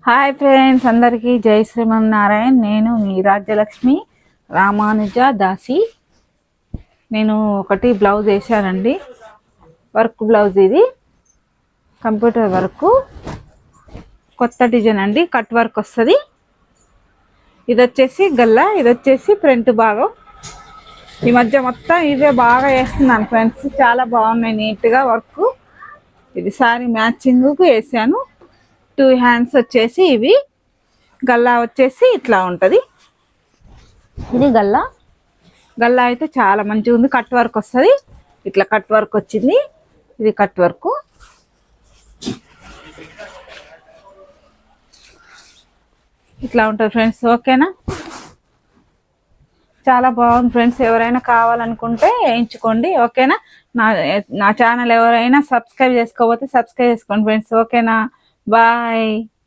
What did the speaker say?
Hi friends, అందరికీ జై శ్రీమన్నారాయణ. నేను మీ రాజ్యలక్ష్మి రామానుజ దాసి. నేను ఒకటి బ్లౌజ్ వేసానండి, వర్క్ బ్లౌజ్. ఇది కంప్యూటర్ వర్క్, కొత్త డిజైన్ అండి, కట్ వర్క్ వస్తుంది. ఇది వచ్చేసి గల్లా, ఇది వచ్చేసి ఫ్రంట్ భాగం. ఈ మధ్య మొత్తం ఇవే బాగా వేస్తున్నాను ఫ్రెండ్స్, చాలా బాగున్నాయి నీట్గా వర్క్. ఇది సారీ మ్యాచింగ్కు వేసాను. 2 హ్యాండ్స్ వచ్చేసి ఇవి, గల్లా వచ్చేసి ఇట్లా ఉంటుంది. ఇది గల్లా. గల్లా అయితే చాలా మంచిగా ఉంది, కట్ వర్క్ వస్తుంది. ఇట్లా కట్ వర్క్ వచ్చింది. ఇది కట్ వర్క్. ఇట్లా ఉంటుంది ఫ్రెండ్స్, ఓకేనా? చాలా బాగుంది ఫ్రెండ్స్. ఎవరైనా కావాలనుకుంటే వేయించుకోండి, ఓకేనా? నా ఛానల్ ఎవరైనా సబ్స్క్రైబ్ చేసుకోకపోతే సబ్స్క్రైబ్ చేసుకోండి ఫ్రెండ్స్, ఓకేనా? బాయ్.